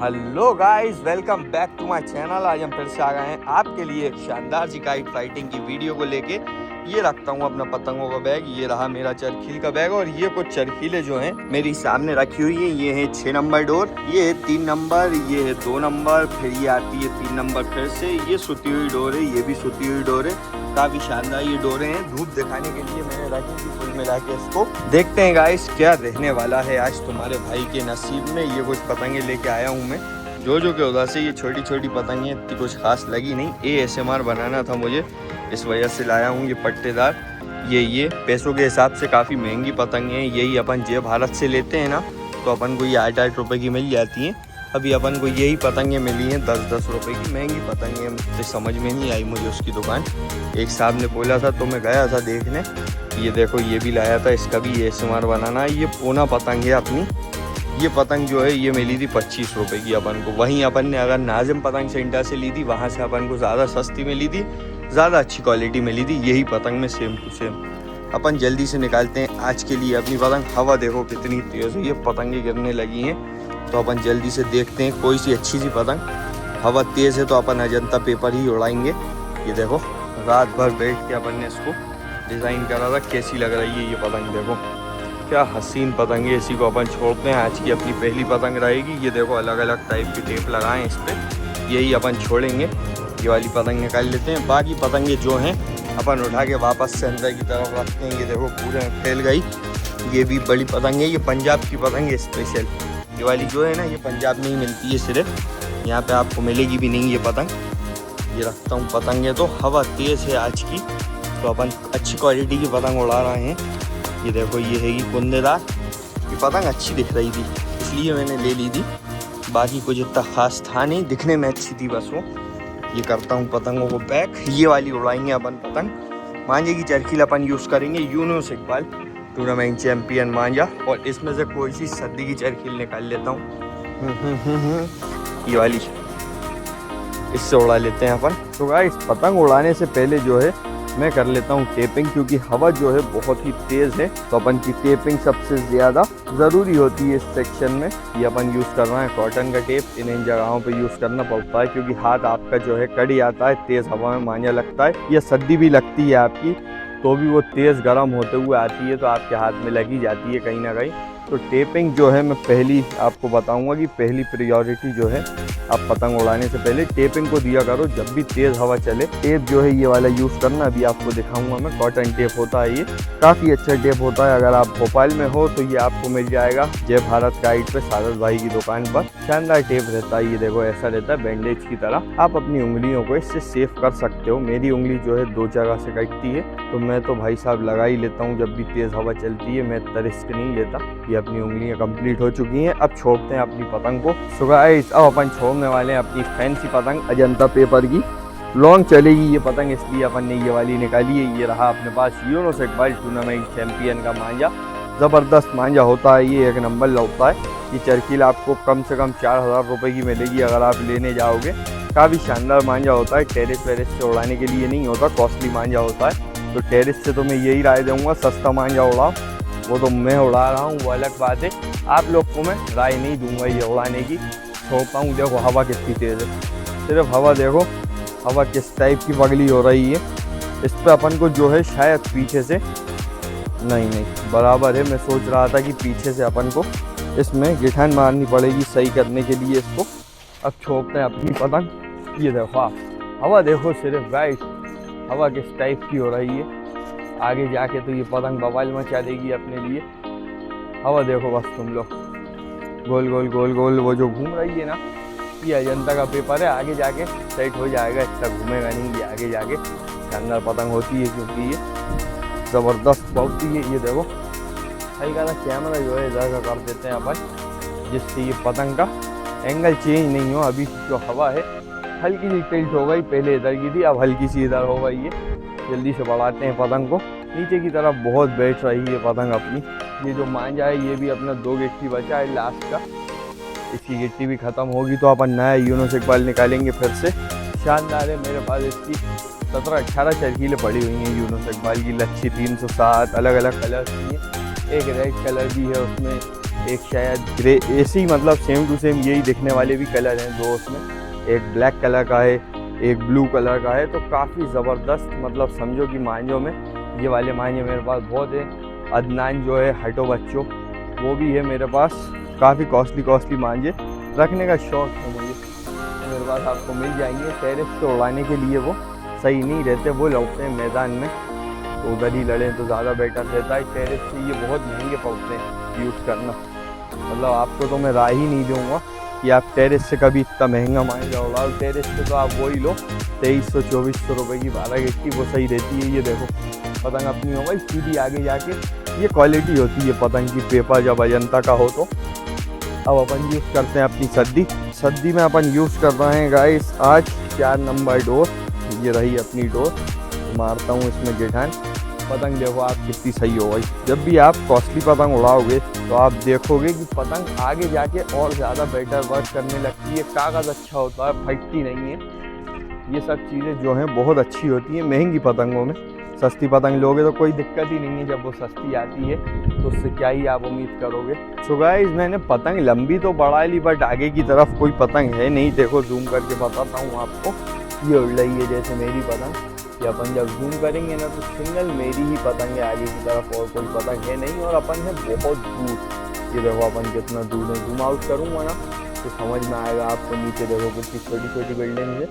Hello guys, welcome back to my channel. आज हम फिर से आ गए हैं आपके लिए एक शानदार सी काइट फाइटिंग की वीडियो को लेके। ये रखता हूँ अपना पतंगों का बैग, ये रहा मेरा चरखील का बैग और ये कुछ चरखीले जो हैं मेरी सामने रखी हुई हैं। ये है 6 नंबर डोर, ये है 3 नंबर, ये है 2 नंबर, फिर ये आती है 3 नंबर फिर से। ये सुती हुई डोर है, ये भी सुती हुई डोर है। काफी शानदार ये डोरे हैं। धूप दिखाने के लिए मैंने रखी थी। कुल मिला के इसको देखते हैं गाइस क्या रहने वाला है आज तुम्हारे भाई के नसीब में। ये कुछ पतंगे लेके आया हूँ मैं जो के उधर से। ये छोटी छोटी पतंगे इतनी कुछ खास लगी नहीं। ASMR बनाना था मुझे, इस वजह से लाया हूँ ये पट्टेदार। ये पैसों के हिसाब से काफ़ी महंगी पतंगे हैं। यही अपन जय भारत से लेते हैं ना, तो अपन को ये 8-8 रुपये की मिल जाती हैं। अभी अपन को यही पतंगे मिली हैं 10-10 रुपये की। महंगी पतंगे मुझे समझ में नहीं आई मुझे उसकी दुकान। एक साहब ने बोला था तो मैं गया था देखने। ये देखो ये भी लाया था, इसका भी ASMR बनाना है। ये पूना पतंग है अपनी। ये पतंग जो है ये मिली थी 25 रुपये की अपन को। वहीं अपन ने अगर नाजिम पतंग सेंटर से ली थी, वहाँ से अपन को ज़्यादा सस्ती मिली थी, ज़्यादा अच्छी क्वालिटी मिली थी। यही पतंग में सेम टू सेम। अपन जल्दी से निकालते हैं आज के लिए अपनी पतंग। हवा देखो कितनी तेज़ है, ये पतंगें गिरने लगी हैं। तो अपन जल्दी से देखते हैं कोई सी अच्छी सी पतंग। हवा तेज़ है तो अपन अजंता पेपर ही उड़ाएंगे। ये देखो रात भर बैठ के अपन ने इसको डिज़ाइन करा था। कैसी लग रही है ये पतंग, देखो क्या हसीन पतंग है। इसी को अपन छोड़ते हैं। आज की अपनी पहली पतंग रहेगी। ये देखो अलग अलग टाइप के टेप लगाएं इस पर, यही अपन छोड़ेंगे। ये वाली पतंग निकाल लेते हैं। बाकी पतंगे जो हैं अपन उठा के वापस से अंदर की तरफ रखते हैं। ये देखो पूरे फैल गई। ये भी बड़ी पतंग है, ये पंजाब की पतंग है स्पेशल। ये वाली जो है ना, ये पंजाब में ही मिलती है सिर्फ, यहाँ पे आपको मिलेगी भी नहीं ये पतंग। ये रखता हूँ पतंगे। तो हवा तेज़ है आज की, तो अपन अच्छी क्वालिटी की पतंग उड़ा रहे हैं। ये देखो ये है ये कुंदेदार। ये पतंग अच्छी दिख रही थी इसलिए मैंने ले ली थी। बाकी कुछ इतना खास था नहीं, दिखने में अच्छी थी बस वो। ये करता हूँ पतंगों को पैक। ये वाली उड़ाएंगे अपन पतंग। मांझे की चरखील अपन यूज़ करेंगे, यूनुस इकबाल टूर्नामेंट चैम्पियन मांझा। और इसमें से कोई सी सर्दी की चरखील निकाल लेता हूँ। ये वाली, इससे उड़ा लेते हैं अपन। तो गाइस पतंग उड़ाने से पहले जो है मैं कर लेता हूँ टेपिंग, क्योंकि हवा जो है बहुत ही तेज़ है। तो अपन की टेपिंग सबसे ज़्यादा ज़रूरी होती है इस सेक्शन में। ये अपन यूज़ कर रहे हैं कॉटन का टेप। इन जगहों पे यूज़ करना पड़ता है क्योंकि हाथ आपका जो है कड़ी आता है, तेज़ हवा में मांझा लगता है या सर्दी भी लगती है आपकी, तो भी वो तेज़ गर्म होते हुए आती है तो आपके हाथ में लगी जाती है कहीं ना कहीं। तो टेपिंग जो है मैं पहली आपको बताऊंगा कि पहली प्रायोरिटी जो है आप पतंग उड़ाने से पहले टेपिंग को दिया करो। जब भी तेज़ हवा चले टेप जो है ये वाला यूज़ करना। अभी आपको दिखाऊंगा मैं, कॉटन टेप होता है ये, काफ़ी अच्छा टेप होता है। अगर आप भोपाल में हो तो ये आपको मिल जाएगा जय भारत गाइड पे, सारस भाई की दुकान पर। शानदार टेप रहता है। ये देखो ऐसा रहता है बैंडेज की तरह। आप अपनी उंगलियों को इससे सेफ कर सकते हो। मेरी उंगली जो है 2 जगह से कटती है, तो मैं तो भाई साहब लगा ही लेता हूँ जब भी तेज़ हवा चलती है। मैं इतना रिस्क नहीं लेता। ये अपनी उंगलियां कंप्लीट हो चुकी हैं। अब छोड़ते हैं अपनी पतंग को। सो गाइस अब अपन छोड़ने वाले हैं अपनी फैंसी पतंग अजंता पेपर की। लॉन्ग चलेगी ये पतंग, इसलिए अपन ने ये वाली निकाली है। ये रहा अपने पास यूनुस इकबाल टूर्नामेंट चैम्पियन का मांझा। ज़बरदस्त मांझा होता है ये, एक नंबर लगता है। ये चरखील आपको कम से कम 4000 रुपये की मिलेगी अगर आप लेने जाओगे। काफ़ी शानदार मांझा होता है। टेरिस वेरिस से उड़ाने के लिए नहीं होता, कॉस्टली मांझा होता है। तो टेरिस से तो मैं यही राय दूँगा, सस्ता मांझा उड़ाओ। वो तो मैं उड़ा रहा हूँ, वो अलग बात है। आप लोग को मैं राय नहीं दूंगा ये उड़ाने की। छोड़ता हूँ। देखो हवा कितनी तेज़ है, सिर्फ हवा देखो, हवा किस टाइप की बगली हो रही है। इस पर अपन को जो है शायद पीछे से नहीं बराबर है। मैं सोच रहा था कि पीछे से अपन को इसमें गिठान मारनी पड़ेगी सही करने के लिए इसको। अब छोड़ते हैं अपनी पतंग। ये देखो हवा देखो सिर्फ गाइस, हवा किस टाइप की हो रही है। आगे जाके तो ये पतंग बवाल मचा देगी अपने लिए। हवा देखो बस तुम लोग, गोल गोल गोल गोल वो जो घूम रही है ना, ये अजंता का पेपर है। आगे जाके सेट हो जाएगा, इतना घूमेगा नहीं ये आगे जाके। शानदार पतंग होती है क्योंकि ये ज़बरदस्त बहुत ही है। ये देखो हल्का सा कैमरा जो है इधर का कर देते हैं अपन, जिससे ये पतंग का एंगल चेंज नहीं हो। अभी जो हवा है हल्की सी टिल्ट हो गई, पहले इधर की थी अब हल्की सी इधर हो गई है। जल्दी से बढ़ाते हैं पतंग को। नीचे की तरफ बहुत बैठ रही है पतंग अपनी। ये जो मांझा है ये भी अपना 2 गिट्टी बचा है लास्ट का। इसकी गिट्टी भी ख़त्म होगी तो अपन नया यूनुस इकबाल निकालेंगे फिर से। शानदार है। मेरे पास इसकी 17-18 चरखीलें पड़ी हुई हैं यूनुस इकबाल की। लच्छी 307 अलग अलग कलर की है। एक रेड कलर भी है उसमें, एक शायद ग्रे, ऐसी मतलब सेम टू सेम यही दिखने वाले भी कलर हैं दो उसमें, एक ब्लैक कलर का है एक ब्लू कलर का है। तो काफ़ी ज़बरदस्त मतलब समझो कि मांझों में ये वाले मांझे मेरे पास बहुत है। अदनान जो है हटो बच्चों वो भी है मेरे पास। काफ़ी कॉस्टली मांझे रखने का शौक़ है मुझे, मेरे पास आपको मिल जाएंगे। टेरेस से उड़ाने के लिए वो सही नहीं रहते, वो लौटते हैं मैदान में, तो उधर ही लड़ें तो ज़्यादा बेटर रहता है। टेरेस से ये बहुत महंगे पड़ते हैं यूज़ करना, मतलब आपको तो मैं राय ही नहीं दूँगा कि आप टेरेस से कभी इतना महंगा मांझा उड़ाओ। टेरेस से तो आप वही लो 2300-2400 रुपये की 12 गेट की, वो सही रहती है। ये देखो पतंग अपनी हो गई सीधी आगे जाके, ये क्वालिटी होती है पतंग की। पेपर जब अजंता का हो तो अब अपन यूज़ करते हैं अपनी सद्दी में अपन यूज़ कर रहे हैं गाइस आज 4 नंबर डोर। ये रही अपनी डोर, मारता हूँ इसमें जेठान। पतंग देखो आप कितनी सही हो गई। जब भी आप कॉस्टली पतंग उड़ाओगे तो आप देखोगे कि पतंग आगे जाके और ज़्यादा बेटर वर्क करने लगती है। कागज़ अच्छा होता है, फटती नहीं है। ये सब चीज़ें जो हैं बहुत अच्छी होती हैं महंगी पतंगों में। सस्ती पतंग लोगे तो कोई दिक्कत ही नहीं है, जब वो सस्ती आती है तो उससे क्या ही आप उम्मीद करोगे। सो गाइस मैंने पतंग लंबी तो बढ़ा ली, बट आगे की तरफ कोई पतंग है नहीं। देखो जूम करके बताता हूँ आपको, ये उड़ रही है जैसे मेरी पतंग। ये अपन जब जूम करेंगे ना तो सिंगल मेरी ही पतंग है आगे की तरफ, और कोई पतंग है नहीं। और अपन है बहुत दूर, ये देखो अपन कितना दूर है। जूम आउट करूँगा ना तो समझ में आएगा आपको। नीचे देखो कितनी छोटी बिल्डिंग है,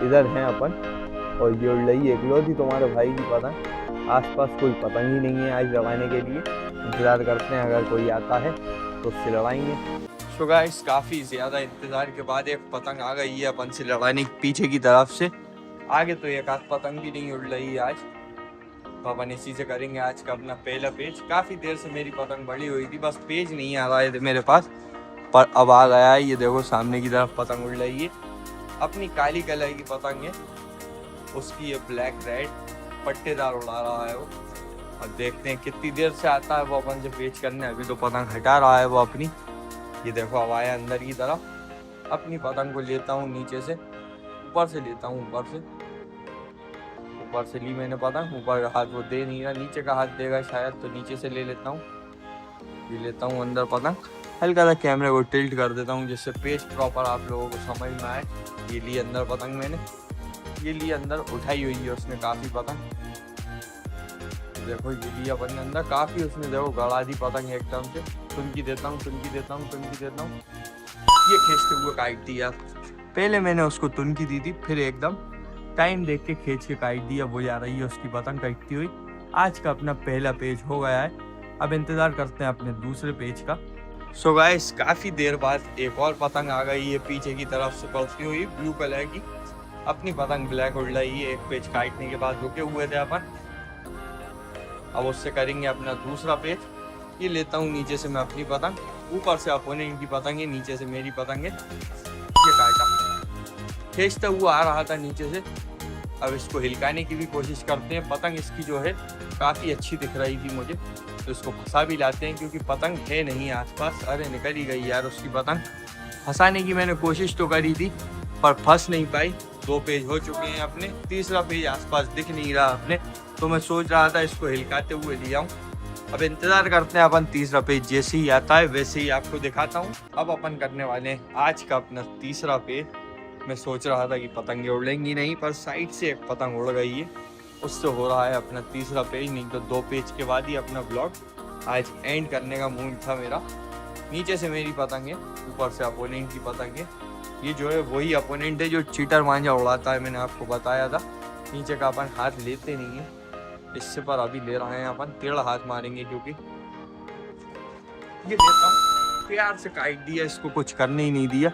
इधर हैं अपन। और ये उड़ रही है इकलौती तुम्हारे भाई की पतंग। आसपास कोई पतंग ही नहीं है आज लगाने के लिए। इंतज़ार करते हैं अगर कोई आता है तो उससे लड़ाएंगे। सो गाइस काफ़ी ज़्यादा इंतज़ार के बाद एक पतंग आ गई है अपन से लड़ाने पीछे की तरफ से। आगे तो एक आध पतंग भी नहीं उड़ रही है आज, तो अपन इसी से करेंगे आज का अपना पहला पेज। काफ़ी देर से मेरी पतंग बड़ी हुई थी, बस पेज नहीं आ रहा है मेरे पास, पर अब आ गया है। ये देखो सामने की तरफ पतंग उड़ रही है, अपनी काली कलर की पतंग है, उसकी ये ब्लैक रेड पट्टेदार उड़ा रहा है वो। अब देखते हैं कितनी देर से आता है वो अपन से पेज करने। अभी तो पतंग हटा रहा है वो अपनी। ये देखो अब आया अंदर की तरफ। अपनी पतंग को लेता हूँ नीचे से, ऊपर से लेता हूँ, ऊपर से ली मैंने पतंग। ऊपर का हाथ वो दे नहीं रहा, नीचे का हाथ देगा शायद, तो नीचे से ले लेता हूँ। ये लेता हूँ अंदर पतंग, हल्का सा कैमरे को टिल्ट कर देता हूँ जिससे पेज प्रॉपर आप लोगों को समझ में आए। ये ली अंदर पतंग मैंने, ये ली अंदर, उठाई हुई है उसने काफ़ी पतंग। देखो ये लिया अपन ने अंदर काफ़ी, उसने देखो गड़ा दी पतंग एकदम से। तुनकी देता हूँ। ये खींचते हुए काट दिया। पहले मैंने उसको तुनकी दी थी, फिर एकदम टाइम देख के खींच के काट दिया। वो जा रही है उसकी पतंग कटती हुई। आज का अपना पहला पेज हो गया है, अब इंतज़ार करते हैं अपने दूसरे पेज का। सो गाइस काफ़ी देर बाद एक और पतंग आ गई है पीछे की तरफ से पड़ती हुई, ब्लू कलर की। अपनी पतंग ब्लैक उड़ रही है। एक पेज काटने के बाद रुके हुए थे अपन, अब उससे करेंगे अपना दूसरा पेज। ये लेता हूँ नीचे से मैं अपनी पतंग, ऊपर से अपोनेंट की पतंग है, नीचे से मेरी पतंग है। ये काटा, खींचता हुआ आ रहा था नीचे से। अब इसको हिलकाने की भी कोशिश करते हैं। पतंग इसकी जो है काफ़ी अच्छी दिख रही थी मुझे, तो इसको फंसा भी लाते हैं क्योंकि पतंग है नहीं आसपास। अरे निकल ही गई यार उसकी पतंग। फंसाने की मैंने कोशिश तो करी थी पर फंस नहीं पाई। 2 पेज हो चुके हैं अपने, तीसरा पेज आसपास दिख नहीं रहा अपने, तो मैं सोच रहा था इसको हिलकाते हुए ले आऊँ। अब इंतज़ार करते हैं अपन तीसरा पेज जैसे ही आता है वैसे ही आपको दिखाता हूँ। अब अपन करने वाले हैं आज का अपना तीसरा पेज। मैं सोच रहा था कि पतंगे उड़ेंगी नहीं, पर साइड से एक पतंग उड़ गई है, उससे हो रहा है अपना तीसरा पेज। नहीं तो 2 पेज के बाद ही अपना ब्लॉग आज एंड करने का मूड था मेरा। नीचे से मेरी पतंग है, ऊपर से अपोनेंट की पतंग है। ये जो है वही अपोनेंट है जो चीटर मांझा उड़ाता है, मैंने आपको बताया था। नीचे का अपन हाथ लेते नहीं है इससे, पर अभी ले रहे हैं अपन। टेढ़ा हाथ मारेंगे क्योंकि ये लेता हूँ। प्यार से काट दिया, इसको कुछ करने ही नहीं दिया।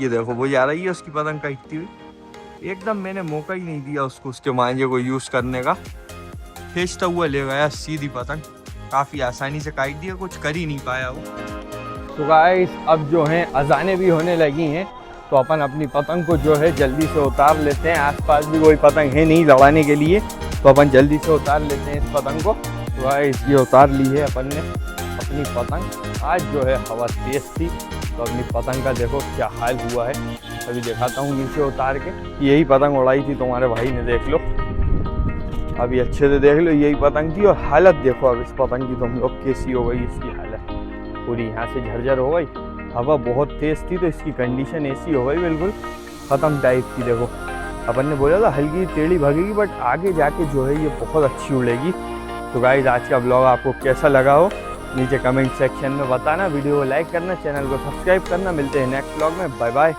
ये देखो वो जा रही है उसकी पतंग काटती हुई। एकदम मैंने मौका ही नहीं दिया उसको उसके मांझे को यूज़ करने का। खींचता हुआ ले गया सीधी पतंग, काफ़ी आसानी से काट दिया, कुछ कर ही नहीं पाया वो। तो गाइस अब जो है अजानें भी होने लगी हैं, तो अपन अपनी पतंग को जो है जल्दी से उतार लेते हैं। आसपास भी कोई पतंग है नहीं लड़ाने के लिए, तो अपन जल्दी से उतार लेते हैं इस पतंग को। तो गाइस ये उतार ली है अपन ने अपनी पतंग। आज जो है हवा तेज़ थी, तो अपनी पतंग का देखो क्या हाल हुआ है। अभी दिखाता हूँ नीचे उतार के। यही पतंग उड़ाई थी तुम्हारे भाई ने, देख लो अभी अच्छे से देख लो। यही पतंग थी और हालत देखो अब इस पतंग की तुम लोग कैसी हो गई इसकी हालत। पूरी यहाँ से झरझर हो गई। हवा बहुत तेज़ थी तो इसकी कंडीशन ऐसी हो गई बिल्कुल ख़त्म टाइप की। देखो अपन ने बोला था हल्की टेढ़ी भागेगी बट आगे जाके जो है ये बहुत अच्छी उड़ेगी। तो गाइस आज का ब्लॉग आपको कैसा लगा हो नीचे कमेंट सेक्शन में बताना। वीडियो को लाइक करना, चैनल को सब्सक्राइब करना। मिलते हैं नेक्स्ट ब्लॉग में। Bye bye.